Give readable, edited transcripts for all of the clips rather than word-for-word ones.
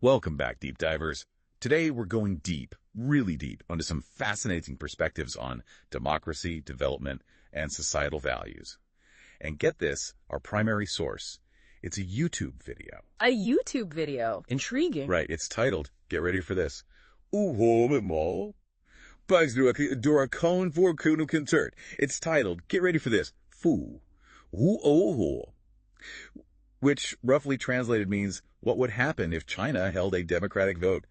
Welcome back, deep divers. Today we're going deep, really deep, onto some fascinating perspectives on democracy, development, and societal values. And get this, our primary source. It's a YouTube video. A YouTube video. Intriguing. Right, it's titled, get ready for this, door cone for concert. It's titled, get ready for this, which roughly translated means, what would happen if China held a democratic vote?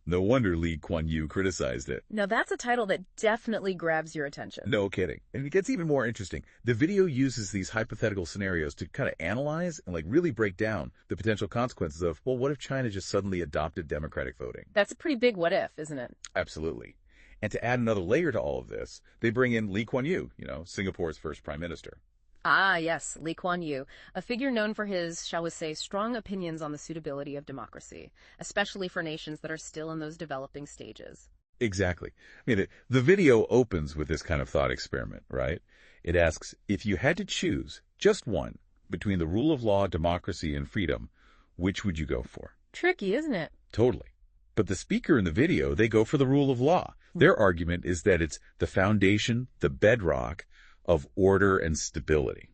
No wonder Kuan criticized it. Now that's a title that definitely grabs your attention. No kidding. And it gets even more interesting. The video uses these hypothetical scenarios to kind of analyze and really break down the potential consequences of, well, what if China just suddenly adopted democratic voting? That's a pretty big what if, isn't it? Absolutely. And to add another layer to all of this, they bring in Kuan Yew, Singapore's first prime minister. Ah, yes, Lee Kuan Yew, a figure known for his, shall we say, strong opinions on the suitability of democracy, especially for nations that are still in those developing stages. Exactly. I mean, the video opens with this kind of thought experiment, right? It asks, if you had to choose just one between the rule of law, democracy, and freedom, which would you go for? Tricky, isn't it? Totally. But the speaker in the video, they go for the rule of law. Their argument is that it's the foundation, the bedrock, of order and stability.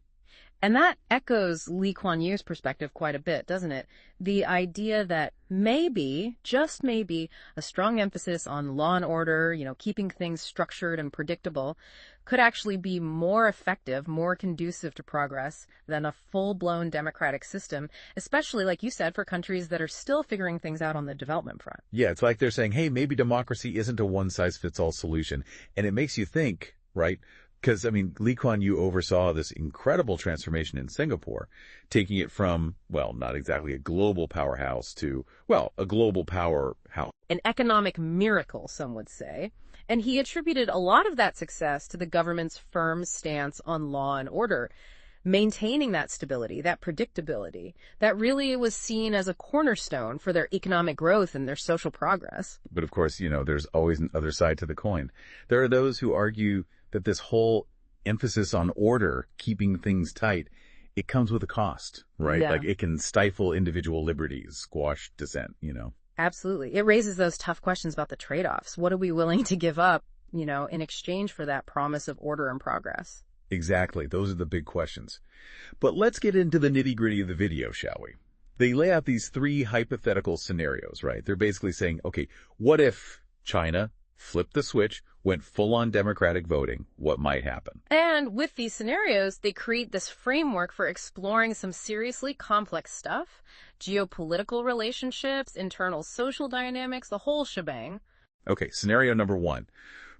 And that echoes Lee Kuan Yew's perspective quite a bit, doesn't it? The idea that maybe, just maybe, a strong emphasis on law and order, keeping things structured and predictable, could actually be more effective, more conducive to progress than a full-blown democratic system, especially, like you said, for countries that are still figuring things out on the development front. Yeah, it's like they're saying, hey, maybe democracy isn't a one-size-fits-all solution. And it makes you think, right? Because, Lee Kuan Yew oversaw this incredible transformation in Singapore, taking it from, well, not exactly a global powerhouse to, well, a global powerhouse. An economic miracle, some would say. And he attributed a lot of that success to the government's firm stance on law and order, maintaining that stability, that predictability, that really was seen as a cornerstone for their economic growth and their social progress. But of course, there's always an other side to the coin. There are those who argue that this whole emphasis on order, keeping things tight, it comes with a cost, right? Yeah. Like it can stifle individual liberties, squash dissent, Absolutely. It raises those tough questions about the trade-offs. What are we willing to give up, in exchange for that promise of order and progress? Exactly. Those are the big questions. But let's get into the nitty-gritty of the video, shall we? They lay out these three hypothetical scenarios, right? They're basically saying, okay, what if China flipped the switch, went full-on democratic voting, what might happen? And with these scenarios, they create this framework for exploring some seriously complex stuff, geopolitical relationships, internal social dynamics, the whole shebang. Okay, scenario number one.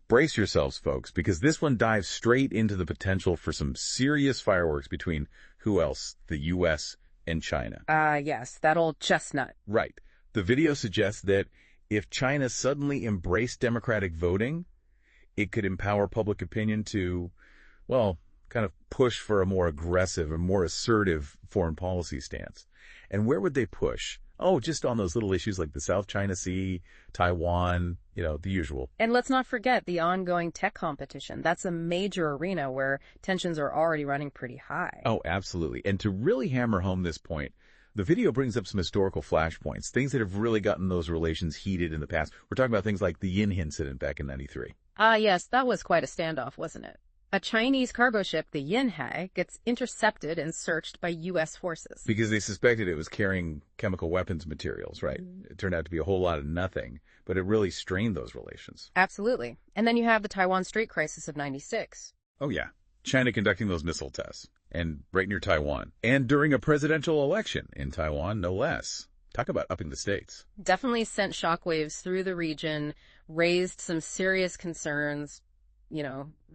Brace yourselves, folks, because this one dives straight into the potential for some serious fireworks between, who else? The U.S. and China. Yes, that old chestnut. Right. The video suggests that if China suddenly embraced democratic voting, it could empower public opinion to, well, kind of push for a more aggressive and more assertive foreign policy stance. And where would they push? Oh, just on those little issues like the South China Sea, Taiwan, the usual. And let's not forget the ongoing tech competition. That's a major arena where tensions are already running pretty high. Oh, absolutely. And to really hammer home this point, the video brings up some historical flashpoints, things that have really gotten those relations heated in the past. We're talking about things like the Yin incident back in '93. Yes, that was quite a standoff, wasn't it? A Chinese cargo ship, the Yinhai, gets intercepted and searched by U.S. forces. Because they suspected it was carrying chemical weapons materials, right? It turned out to be a whole lot of nothing, but it really strained those relations. Absolutely. And then you have the Taiwan Strait crisis of '96. Oh, yeah. China conducting those missile tests. And right near Taiwan. And during a presidential election in Taiwan, no less. Talk about upping the stakes. Definitely sent shockwaves through the region, raised some serious concerns,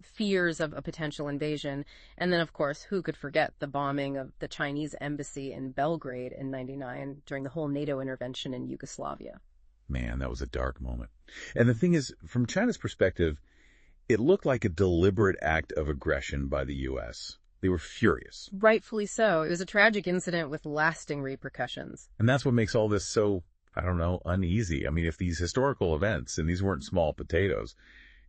fears of a potential invasion. And then, of course, who could forget the bombing of the Chinese embassy in Belgrade in '99 during the whole NATO intervention in Yugoslavia? Man, that was a dark moment. And the thing is, from China's perspective, it looked like a deliberate act of aggression by the U.S. They were furious. Rightfully so. It was a tragic incident with lasting repercussions. And that's what makes all this so, uneasy. If these historical events, and these weren't small potatoes,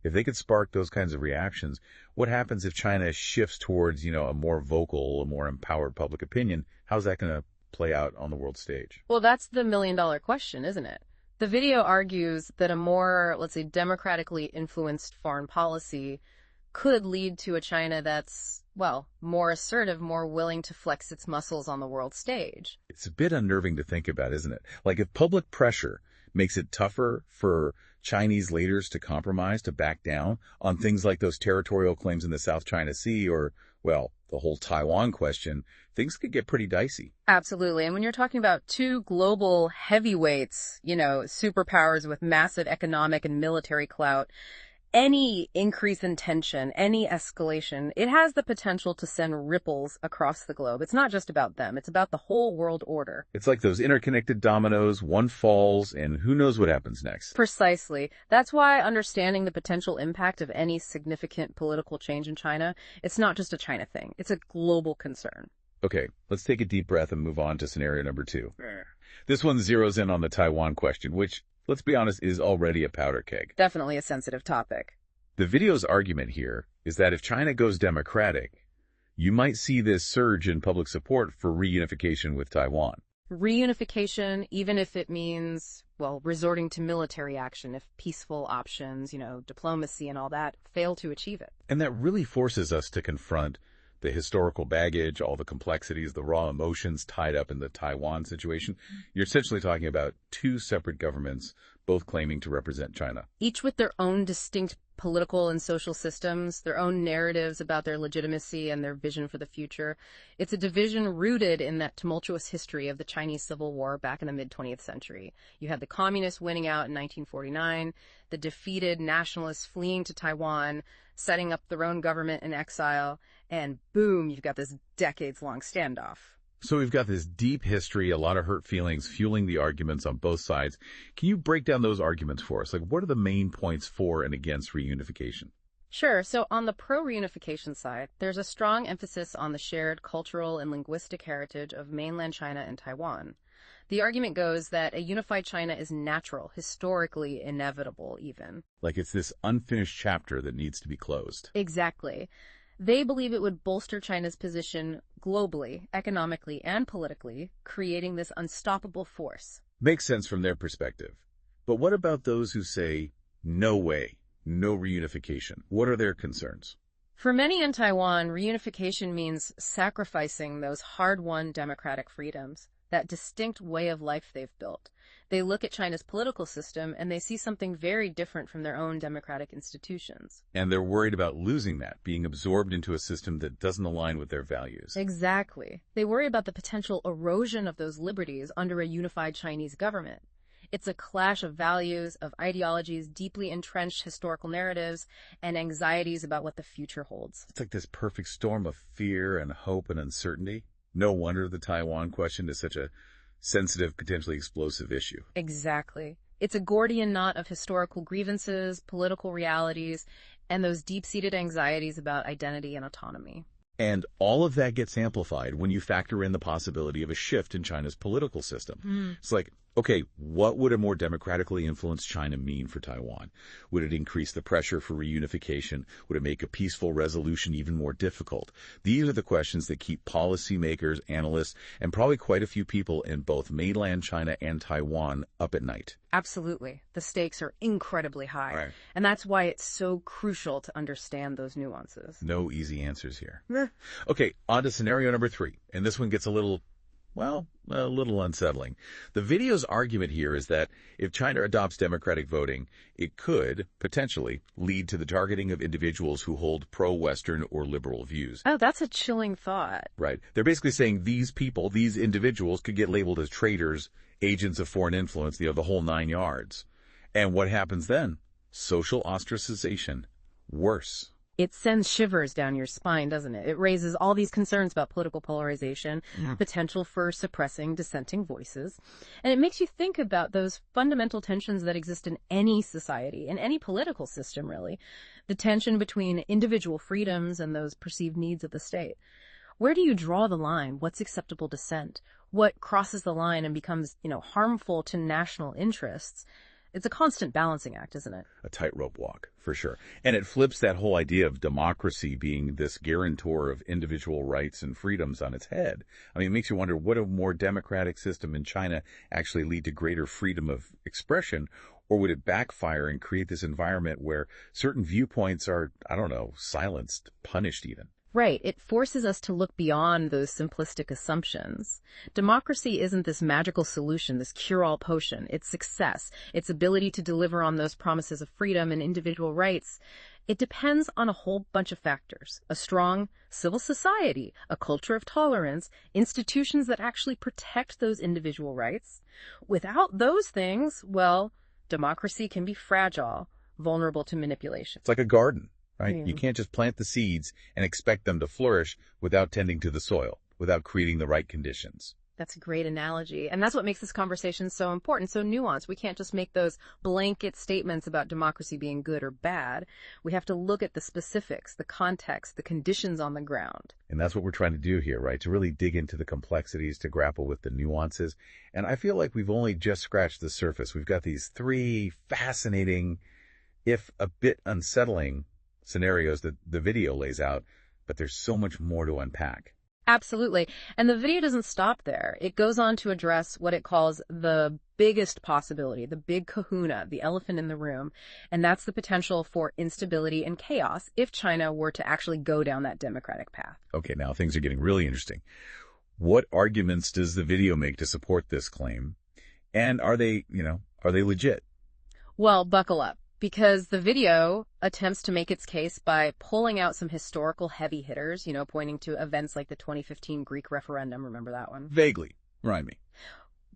if they could spark those kinds of reactions, what happens if China shifts towards, a more vocal, a more empowered public opinion? How's that going to play out on the world stage? Well, that's the million-dollar question, isn't it? The video argues that a more, let's say, democratically influenced foreign policy could lead to a China that's, well, more assertive, more willing to flex its muscles on the world stage. It's a bit unnerving to think about, isn't it? Like if public pressure makes it tougher for Chinese leaders to compromise, to back down on things like those territorial claims in the South China Sea or, well, the whole Taiwan question, things could get pretty dicey. Absolutely. And when you're talking about two global heavyweights, superpowers with massive economic and military clout, any increase in tension, any escalation, it has the potential to send ripples across the globe. It's not just about them. It's about the whole world order. It's like those interconnected dominoes. One falls, and who knows what happens next. Precisely. That's why understanding the potential impact of any significant political change in China, it's not just a China thing. It's a global concern. Okay, let's take a deep breath and move on to scenario number 2. This one zeroes in on the Taiwan question, which, let's be honest, is already a powder keg. Definitely a sensitive topic. The video's argument here is that if China goes democratic, you might see this surge in public support for reunification with Taiwan. Reunification, even if it means, well, resorting to military action, if peaceful options, diplomacy and all that, fail to achieve it. And that really forces us to confront the historical baggage, all the complexities, the raw emotions tied up in the Taiwan situation. You're essentially talking about two separate governments, both claiming to represent China. Each with their own distinct political and social systems, their own narratives about their legitimacy and their vision for the future. It's a division rooted in that tumultuous history of the Chinese Civil War back in the mid-20th century. You had the communists winning out in 1949, the defeated nationalists fleeing to Taiwan, setting up their own government in exile, and boom, you've got this decades-long standoff. So we've got this deep history, a lot of hurt feelings fueling the arguments on both sides. Can you break down those arguments for us? Like, what are the main points for and against reunification? Sure. So on the pro-reunification side, there's a strong emphasis on the shared cultural and linguistic heritage of mainland China and Taiwan. The argument goes that a unified China is natural, historically inevitable even. Like it's this unfinished chapter that needs to be closed. Exactly. They believe it would bolster China's position globally, economically, and politically, creating this unstoppable force. Makes sense from their perspective. But what about those who say, no way, no reunification? What are their concerns? For many in Taiwan, reunification means sacrificing those hard-won democratic freedoms, that distinct way of life they've built. They look at China's political system and they see something very different from their own democratic institutions. And they're worried about losing that, being absorbed into a system that doesn't align with their values. Exactly. They worry about the potential erosion of those liberties under a unified Chinese government. It's a clash of values, of ideologies, deeply entrenched historical narratives, and anxieties about what the future holds. It's like this perfect storm of fear and hope and uncertainty. No wonder the Taiwan question is such a sensitive, potentially explosive issue. Exactly. It's a Gordian knot of historical grievances, political realities, and those deep-seated anxieties about identity and autonomy. And all of that gets amplified when you factor in the possibility of a shift in China's political system. It's like, okay, what would a more democratically influenced China mean for Taiwan? Would it increase the pressure for reunification? Would it make a peaceful resolution even more difficult? These are the questions that keep policymakers, analysts, and probably quite a few people in both mainland China and Taiwan up at night. Absolutely. The stakes are incredibly high. Right. And that's why it's so crucial to understand those nuances. No easy answers here. Okay, on to scenario number 3. And this one gets a little unsettling. The video's argument here is that if China adopts democratic voting, it could, potentially, lead to the targeting of individuals who hold pro-Western or liberal views. Oh, that's a chilling thought. Right. They're basically saying these people, these individuals, could get labeled as traitors, agents of foreign influence, the whole 9 yards. And what happens then? Social ostracization. Worse. It sends shivers down your spine, doesn't it? It raises all these concerns about political polarization, potential for suppressing dissenting voices. And it makes you think about those fundamental tensions that exist in any society, in any political system, really. The tension between individual freedoms and those perceived needs of the state. Where do you draw the line? What's acceptable dissent? What crosses the line and becomes, harmful to national interests? It's a constant balancing act, isn't it? A tightrope walk, for sure. And it flips that whole idea of democracy being this guarantor of individual rights and freedoms on its head. I mean, it makes you wonder, would a more democratic system in China actually lead to greater freedom of expression, or would it backfire and create this environment where certain viewpoints are, I don't know, silenced, punished even? Right. It forces us to look beyond those simplistic assumptions. Democracy isn't this magical solution, this cure-all potion. It's success, its ability to deliver on those promises of freedom and individual rights. It depends on a whole bunch of factors. A strong civil society, a culture of tolerance, institutions that actually protect those individual rights. Without those things, well, democracy can be fragile, vulnerable to manipulation. It's like a garden. Right? Yeah. You can't just plant the seeds and expect them to flourish without tending to the soil, without creating the right conditions. That's a great analogy. And that's what makes this conversation so important, so nuanced. We can't just make those blanket statements about democracy being good or bad. We have to look at the specifics, the context, the conditions on the ground. And that's what we're trying to do here, right? To really dig into the complexities, to grapple with the nuances. And I feel like we've only just scratched the surface. We've got these three fascinating, if a bit unsettling, scenarios that the video lays out, but there's so much more to unpack. Absolutely. And the video doesn't stop there. It goes on to address what it calls the biggest possibility, the big kahuna, the elephant in the room, and that's the potential for instability and chaos if China were to actually go down that democratic path. Okay, now things are getting really interesting. What arguments does the video make to support this claim? And are they legit? Well, buckle up. Because the video attempts to make its case by pulling out some historical heavy hitters, pointing to events like the 2015 Greek referendum. Remember that one? Vaguely. Remind me.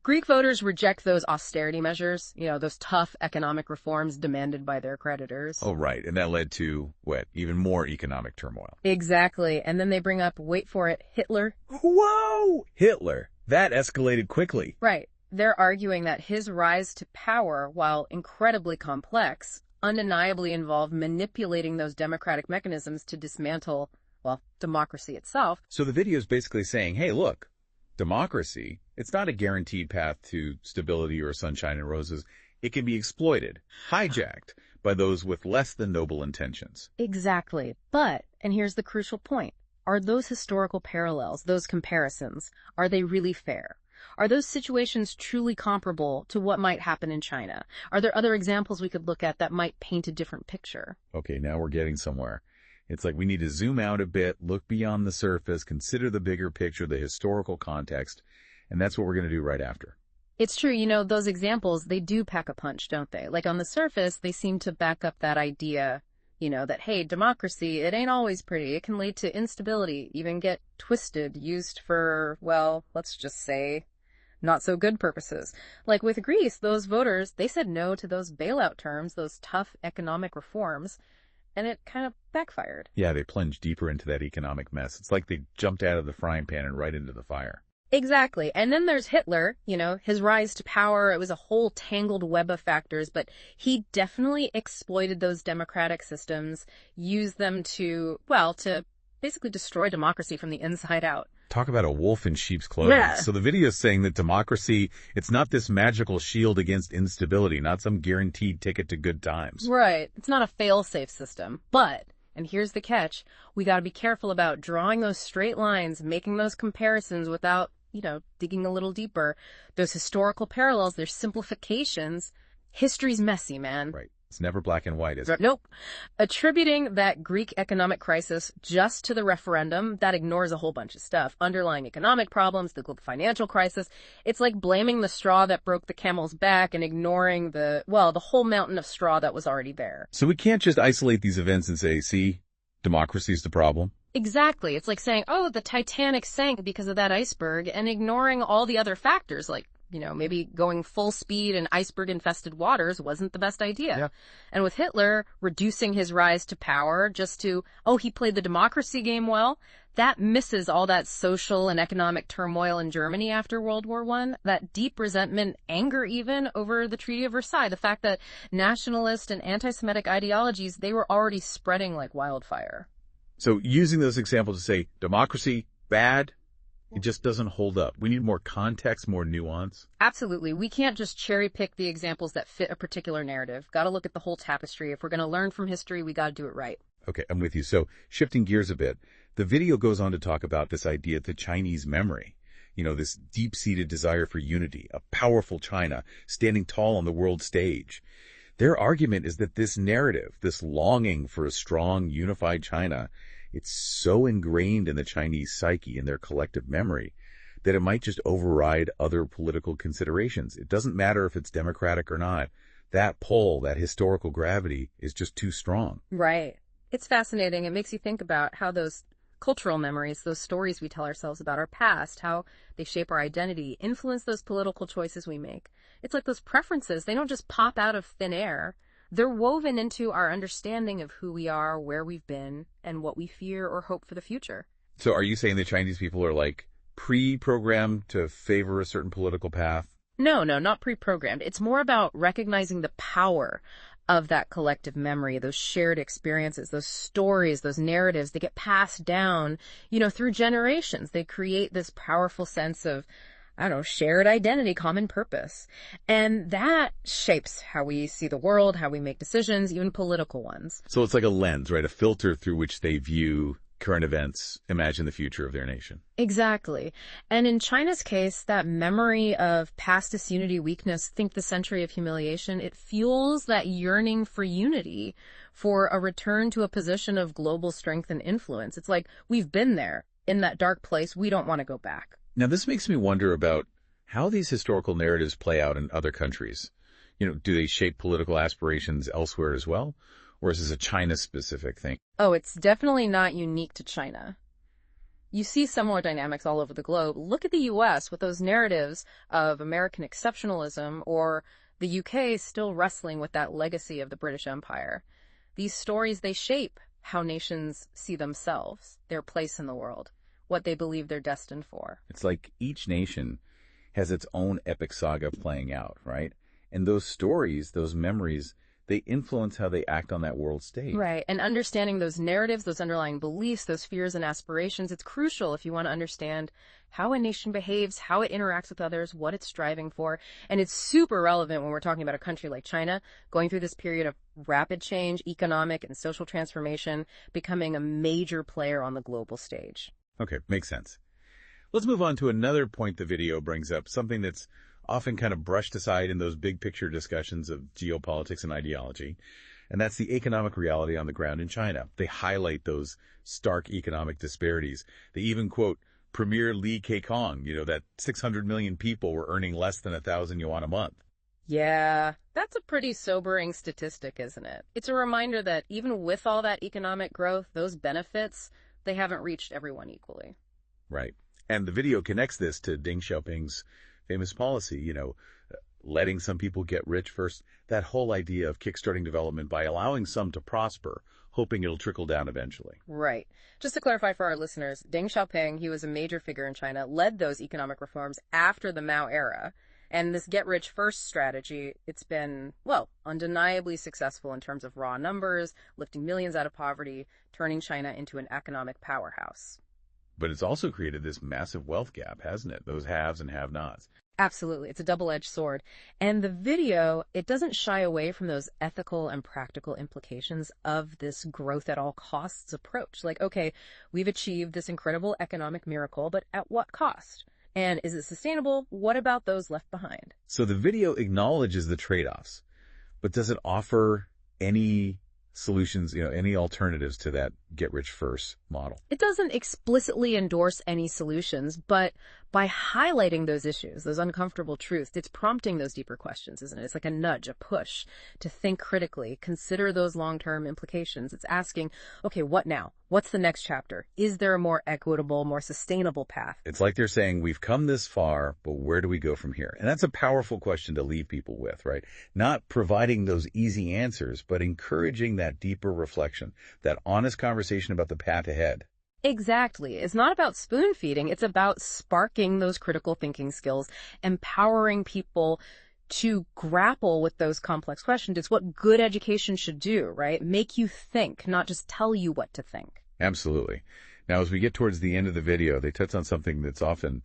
Greek voters reject those austerity measures, those tough economic reforms demanded by their creditors. Oh, right. And that led to, even more economic turmoil. Exactly. And then they bring up, wait for it, Hitler. Whoa! Hitler. That escalated quickly. Right. They're arguing that his rise to power, while incredibly complex, undeniably involved manipulating those democratic mechanisms to dismantle, democracy itself. So the video is basically saying, hey, look, democracy, it's not a guaranteed path to stability or sunshine and roses. It can be exploited, hijacked by those with less than noble intentions. Exactly. But, and here's the crucial point, are those historical parallels, those comparisons, are they really fair? Are those situations truly comparable to what might happen in China? Are there other examples we could look at that might paint a different picture? Okay, now we're getting somewhere. It's like we need to zoom out a bit, look beyond the surface, consider the bigger picture, the historical context, and that's what we're going to do right after. It's true, those examples, they do pack a punch, don't they? Like on the surface, they seem to back up that idea, that, hey, democracy, it ain't always pretty. It can lead to instability, even get twisted, used for, let's just say, not so good purposes. Like with Greece, those voters, they said no to those bailout terms, those tough economic reforms, and it kind of backfired. Yeah, they plunged deeper into that economic mess. It's like they jumped out of the frying pan and right into the fire. Exactly. And then there's Hitler, his rise to power. It was a whole tangled web of factors, but he definitely exploited those democratic systems, used them to basically destroy democracy from the inside out. Talk about a wolf in sheep's clothing. Yeah. So the video is saying that democracy, it's not this magical shield against instability, not some guaranteed ticket to good times. Right. It's not a fail-safe system. But, and here's the catch, we got to be careful about drawing those straight lines, making those comparisons without, digging a little deeper. Those historical parallels, their simplifications. History's messy, man. Right. It's never black and white, is it? Nope. Attributing that Greek economic crisis just to the referendum, that ignores a whole bunch of stuff. Underlying economic problems, the global financial crisis. It's like blaming the straw that broke the camel's back and ignoring the whole mountain of straw that was already there. So we can't just isolate these events and say, see, democracy's the problem. Exactly. It's like saying, oh, the Titanic sank because of that iceberg, and ignoring all the other factors like, maybe going full speed in iceberg-infested waters wasn't the best idea. Yeah. And with Hitler reducing his rise to power just to, he played the democracy game well, that misses all that social and economic turmoil in Germany after World War I, that deep resentment, anger even, over the Treaty of Versailles, the fact that nationalist and anti-Semitic ideologies, they were already spreading like wildfire. So using those examples to say democracy, bad, It just doesn't hold up. We need more context, more nuance. Absolutely. We can't just cherry pick the examples that fit a particular narrative. Got to look at the whole tapestry. If we're going to learn from history, we got to do it right. Okay, I'm with you. So shifting gears a bit, the video goes on to talk about this idea of the Chinese memory. This deep-seated desire for unity, a powerful China standing tall on the world stage. Their argument is that this narrative, this longing for a strong, unified China, it's so ingrained in the Chinese psyche, in their collective memory, that it might just override other political considerations. It doesn't matter if it's democratic or not. That pull, that historical gravity is just too strong. Right. It's fascinating. It makes you think about how those cultural memories, those stories we tell ourselves about our past, how they shape our identity, influence those political choices we make. It's like those preferences, they don't just pop out of thin air. They're woven into our understanding of who we are, where we've been, and what we fear or hope for the future. So are you saying the Chinese people are like pre-programmed to favor a certain political path? No, not pre-programmed. It's more about recognizing the power of that collective memory, those shared experiences, those stories, those narratives. They get passed down, through generations. They create this powerful sense of, shared identity, common purpose. And that shapes how we see the world, how we make decisions, even political ones. So it's like a lens, right? A filter through which they view current events, imagine the future of their nation. Exactly. And in China's case, that memory of past disunity, weakness, think the century of humiliation, it fuels that yearning for unity, for a return to a position of global strength and influence. It's like we've been there in that dark place. We don't want to go back. Now, this makes me wonder about how these historical narratives play out in other countries. Do they shape political aspirations elsewhere as well? Or is this a China-specific thing? Oh, it's definitely not unique to China. You see similar dynamics all over the globe. Look at the U.S. with those narratives of American exceptionalism, or the U.K. still wrestling with that legacy of the British Empire. These stories, they shape how nations see themselves, their place in the world, what they believe they're destined for. It's like each nation has its own epic saga playing out, right? And those stories, those memories, they influence how they act on that world stage. Right. And understanding those narratives, those underlying beliefs, those fears and aspirations, it's crucial if you want to understand how a nation behaves, how it interacts with others, what it's striving for. And it's super relevant when we're talking about a country like China, going through this period of rapid change, economic and social transformation, becoming a major player on the global stage. Okay, makes sense. Let's move on to another point the video brings up, something that's often kind of brushed aside in those big picture discussions of geopolitics and ideology, and that's the economic reality on the ground in China. They highlight those stark economic disparities. They even quote Premier Li Keqiang, that 600 million people were earning less than 1,000 yuan a month. Yeah, that's a pretty sobering statistic, isn't it? It's a reminder that even with all that economic growth, those benefits, they haven't reached everyone equally. Right. And the video connects this to Deng Xiaoping's famous policy, letting some people get rich first. That whole idea of kickstarting development by allowing some to prosper, hoping it'll trickle down eventually. Right. Just to clarify for our listeners, Deng Xiaoping, he was a major figure in China, led those economic reforms after the Mao era. And this get-rich-first strategy, it's been, undeniably successful in terms of raw numbers, lifting millions out of poverty, turning China into an economic powerhouse. But it's also created this massive wealth gap, hasn't it? Those haves and have-nots. Absolutely. It's a double-edged sword. And the video, it doesn't shy away from those ethical and practical implications of this growth at all costs approach. Like, okay, we've achieved this incredible economic miracle, but at what cost? And is it sustainable? What about those left behind? So the video acknowledges the trade-offs, but does it offer any solutions, any alternatives to that get-rich-first model? It doesn't explicitly endorse any solutions, but by highlighting those issues, those uncomfortable truths, it's prompting those deeper questions, isn't it? It's like a nudge, a push to think critically, consider those long-term implications. It's asking, okay, what now? What's the next chapter? Is there a more equitable, more sustainable path? It's like they're saying, we've come this far, but where do we go from here? And that's a powerful question to leave people with, right? Not providing those easy answers, but encouraging that deeper reflection, that honest conversation about the path ahead. Exactly. It's not about spoon feeding. It's about sparking those critical thinking skills, empowering people to grapple with those complex questions. It's what good education should do, right? Make you think, not just tell you what to think. Absolutely. Now, as we get towards the end of the video, they touch on something that's often,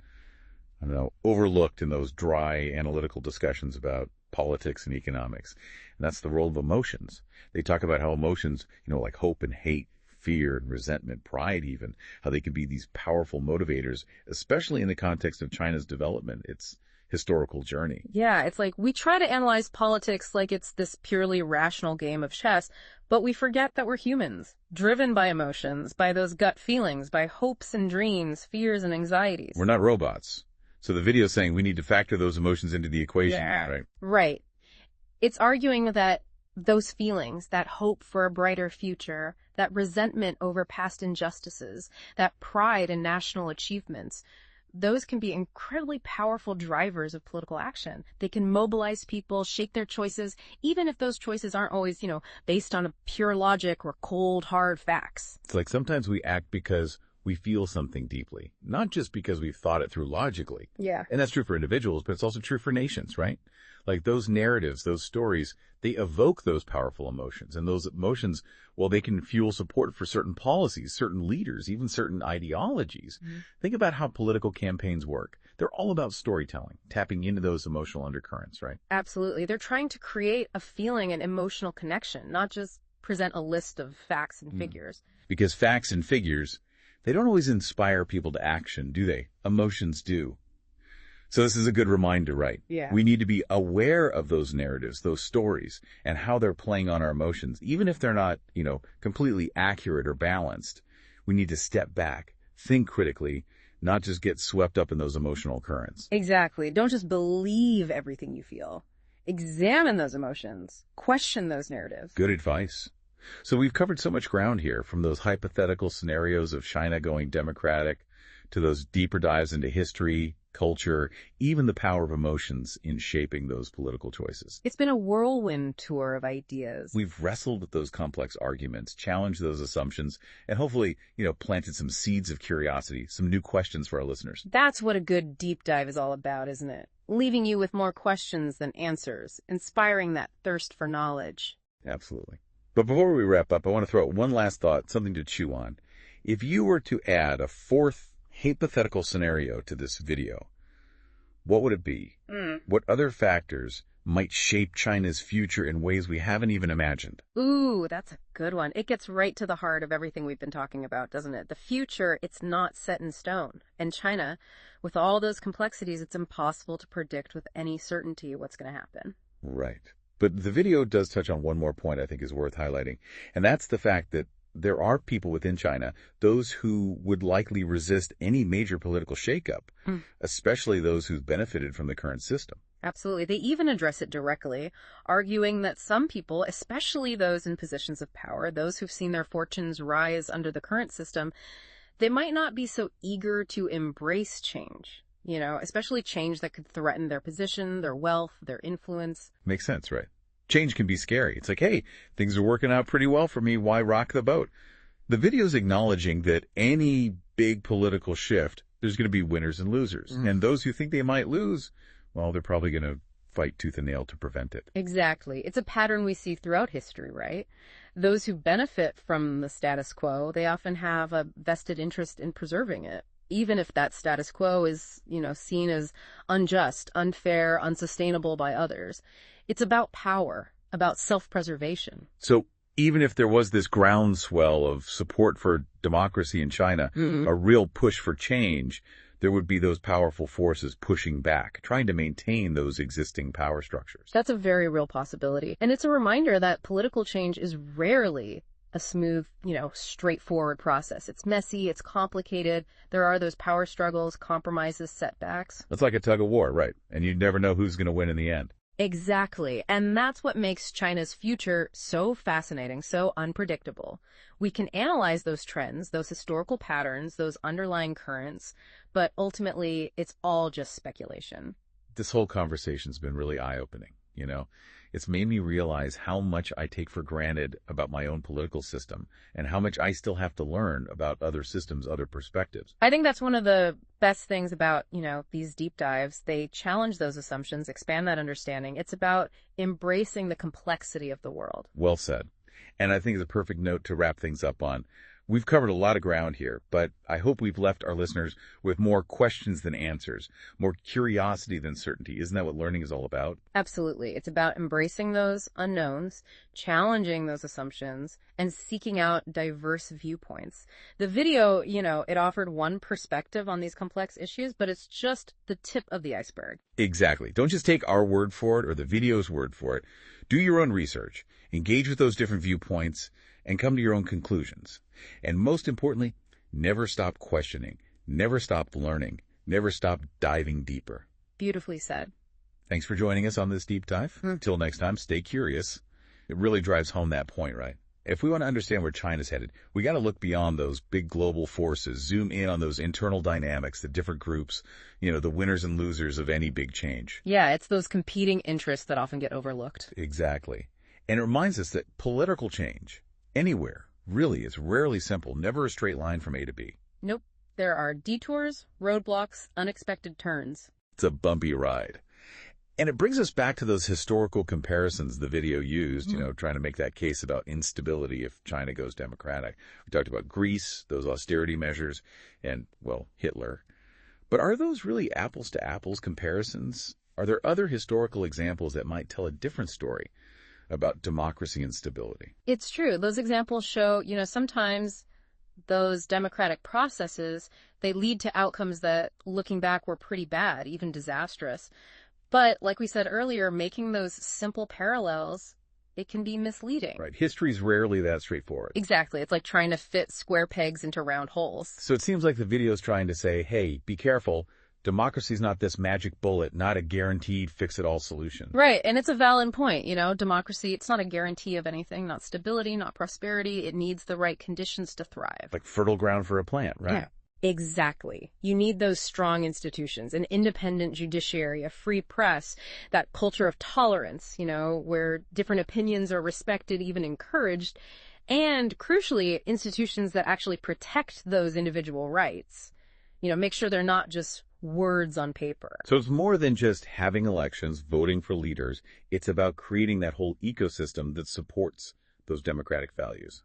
I don't know, overlooked in those dry analytical discussions about politics and economics. And that's the role of emotions. They talk about how emotions, like hope and hate, fear and resentment, pride even, how they can be these powerful motivators, especially in the context of China's development, its historical journey. Yeah, it's like we try to analyze politics like it's this purely rational game of chess, but we forget that we're humans, driven by emotions, by those gut feelings, by hopes and dreams, fears and anxieties. We're not robots. So the video is saying we need to factor those emotions into the equation, right? Right. It's arguing that those feelings, that hope for a brighter future, that resentment over past injustices, that pride in national achievements, those can be incredibly powerful drivers of political action. They can mobilize people, shape their choices, even if those choices aren't always, based on a pure logic or cold, hard facts. It's like sometimes we act because we feel something deeply, not just because we've thought it through logically. Yeah. And that's true for individuals, but it's also true for nations, right? Like those narratives, those stories, they evoke those powerful emotions. And those emotions, well, they can fuel support for certain policies, certain leaders, even certain ideologies. Mm-hmm. Think about how political campaigns work. They're all about storytelling, tapping into those emotional undercurrents, right? Absolutely. They're trying to create a feeling and emotional connection, not just present a list of facts and figures. Because facts and figures, they don't always inspire people to action, do they? Emotions do. So this is a good reminder, right? Yeah. We need to be aware of those narratives, those stories, and how they're playing on our emotions. Even if they're not, completely accurate or balanced, we need to step back, think critically, not just get swept up in those emotional currents. Exactly. Don't just believe everything you feel. Examine those emotions. Question those narratives. Good advice. So we've covered so much ground here, from those hypothetical scenarios of China going democratic to those deeper dives into history, culture, even the power of emotions in shaping those political choices. It's been a whirlwind tour of ideas. We've wrestled with those complex arguments, challenged those assumptions, and hopefully, planted some seeds of curiosity, some new questions for our listeners. That's what a good deep dive is all about, isn't it? Leaving you with more questions than answers, inspiring that thirst for knowledge. Absolutely. But before we wrap up, I want to throw out one last thought, something to chew on. If you were to add a fourth hypothetical scenario to this video, what would it be? What other factors might shape China's future in ways we haven't even imagined? Ooh, that's a good one. It gets right to the heart of everything we've been talking about, doesn't it? The future, it's not set in stone. And China, with all those complexities, it's impossible to predict with any certainty what's going to happen. Right. But the video does touch on one more point I think is worth highlighting, and that's the fact that there are people within China, those who would likely resist any major political shakeup, especially those who've benefited from the current system. Absolutely. They even address it directly, arguing that some people, especially those in positions of power, those who've seen their fortunes rise under the current system, they might not be so eager to embrace change, especially change that could threaten their position, their wealth, their influence. Makes sense, right? Change can be scary. It's like, hey, things are working out pretty well for me. Why rock the boat? The video's acknowledging that any big political shift, there's going to be winners and losers. And those who think they might lose, well, they're probably going to fight tooth and nail to prevent it. Exactly. It's a pattern we see throughout history, right? Those who benefit from the status quo, they often have a vested interest in preserving it, even if that status quo is, seen as unjust, unfair, unsustainable by others. It's about power, about self-preservation. So even if there was this groundswell of support for democracy in China, a real push for change, there would be those powerful forces pushing back, trying to maintain those existing power structures. That's a very real possibility. And it's a reminder that political change is rarely a smooth, straightforward process. It's messy, it's complicated. There are those power struggles, compromises, setbacks. It's like a tug of war, right? And you never know who's going to win in the end. Exactly. And that's what makes China's future so fascinating, so unpredictable. We can analyze those trends, those historical patterns, those underlying currents, but ultimately it's all just speculation. This whole conversation's been really eye-opening, It's made me realize how much I take for granted about my own political system and how much I still have to learn about other systems, other perspectives. I think that's one of the best things about, these deep dives. They challenge those assumptions, expand that understanding. It's about embracing the complexity of the world. Well said. And I think it's a perfect note to wrap things up on. We've covered a lot of ground here, but I hope we've left our listeners with more questions than answers, more curiosity than certainty. Isn't that what learning is all about? Absolutely. It's about embracing those unknowns, challenging those assumptions, and seeking out diverse viewpoints. The video, it offered one perspective on these complex issues, but it's just the tip of the iceberg. Exactly. Don't just take our word for it or the video's word for it. Do your own research, engage with those different viewpoints, and come to your own conclusions. And most importantly, never stop questioning, never stop learning, never stop diving deeper. Beautifully said. Thanks for joining us on this deep dive. Till next time, stay curious. It really drives home that point, right? If we want to understand where China's headed, we got to look beyond those big global forces, zoom in on those internal dynamics, the different groups, the winners and losers of any big change. Yeah, it's those competing interests that often get overlooked. Exactly. And it reminds us that political change, anywhere, really is rarely simple, never a straight line from A to B. Nope. There are detours, roadblocks, unexpected turns. It's a bumpy ride. And it brings us back to those historical comparisons the video used, trying to make that case about instability if China goes democratic. We talked about Greece, those austerity measures, and, well, Hitler. But are those really apples-to-apples comparisons? Are there other historical examples that might tell a different story about democracy and stability? It's true. Those examples show, sometimes those democratic processes, they lead to outcomes that, looking back, were pretty bad, even disastrous. But like we said earlier, making those simple parallels, it can be misleading. Right. History's rarely that straightforward. Exactly. It's like trying to fit square pegs into round holes. So it seems like the video's trying to say, hey, be careful. Democracy's not this magic bullet, not a guaranteed fix-it-all solution. Right. And it's a valid point. Democracy, it's not a guarantee of anything, not stability, not prosperity. It needs the right conditions to thrive. Like fertile ground for a plant, right? Yeah. Exactly. You need those strong institutions, an independent judiciary, a free press, that culture of tolerance, where different opinions are respected, even encouraged, and crucially, institutions that actually protect those individual rights. Make sure they're not just words on paper. So it's more than just having elections, voting for leaders. It's about creating that whole ecosystem that supports those democratic values.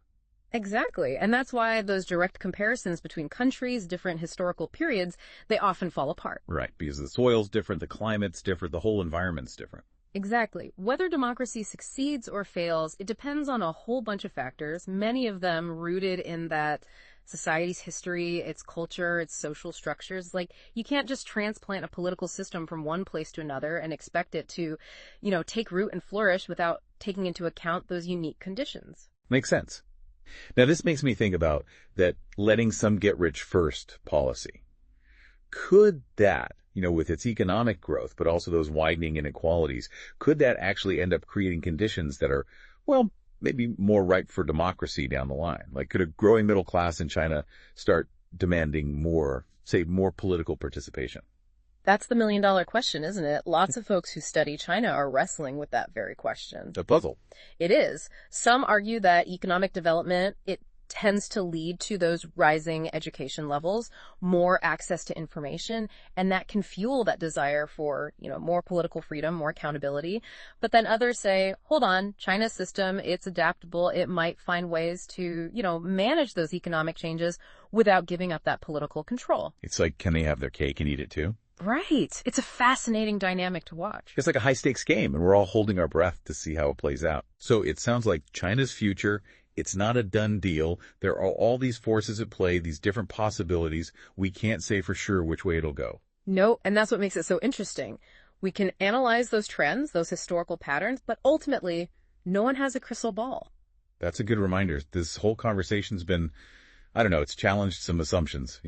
Exactly. And that's why those direct comparisons between countries, different historical periods, they often fall apart. Right, because the soil's different, the climate's different, the whole environment's different. Exactly. Whether democracy succeeds or fails, it depends on a whole bunch of factors, many of them rooted in that society's history, its culture, its social structures. Like, you can't just transplant a political system from one place to another and expect it to, take root and flourish without taking into account those unique conditions. Makes sense. Now, this makes me think about that letting some get rich first policy. Could that, with its economic growth, but also those widening inequalities, could that actually end up creating conditions that are, well, maybe more ripe for democracy down the line? Like, could a growing middle class in China start demanding more political participation? That's the million-dollar question, isn't it? Lots of folks who study China are wrestling with that very question. A puzzle. It is. Some argue that economic development, it tends to lead to those rising education levels, more access to information, and that can fuel that desire for, more political freedom, more accountability. But then others say, hold on, China's system, it's adaptable. It might find ways to, manage those economic changes without giving up that political control. It's like, can they have their cake and eat it too? Right. It's a fascinating dynamic to watch. It's like a high-stakes game, and we're all holding our breath to see how it plays out. So it sounds like China's future, it's not a done deal. There are all these forces at play, these different possibilities. We can't say for sure which way it'll go. No, and that's what makes it so interesting. We can analyze those trends, those historical patterns, but ultimately, no one has a crystal ball. That's a good reminder. This whole conversation's been, it's challenged some assumptions,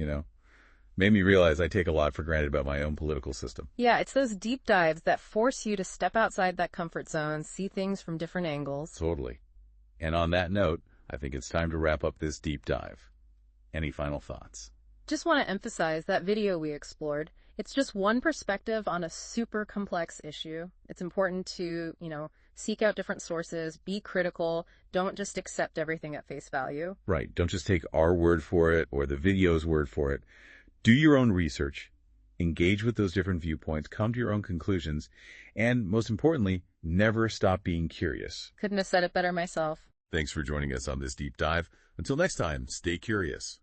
Made me realize I take a lot for granted about my own political system. Yeah, it's those deep dives that force you to step outside that comfort zone, see things from different angles. Totally. And on that note, I think it's time to wrap up this deep dive. Any final thoughts? Just want to emphasize that video we explored. It's just one perspective on a super complex issue. It's important to, seek out different sources, be critical, don't just accept everything at face value. Right. Don't just take our word for it or the video's word for it. Do your own research, engage with those different viewpoints, come to your own conclusions, and most importantly, never stop being curious. Couldn't have said it better myself. Thanks for joining us on this deep dive. Until next time, stay curious.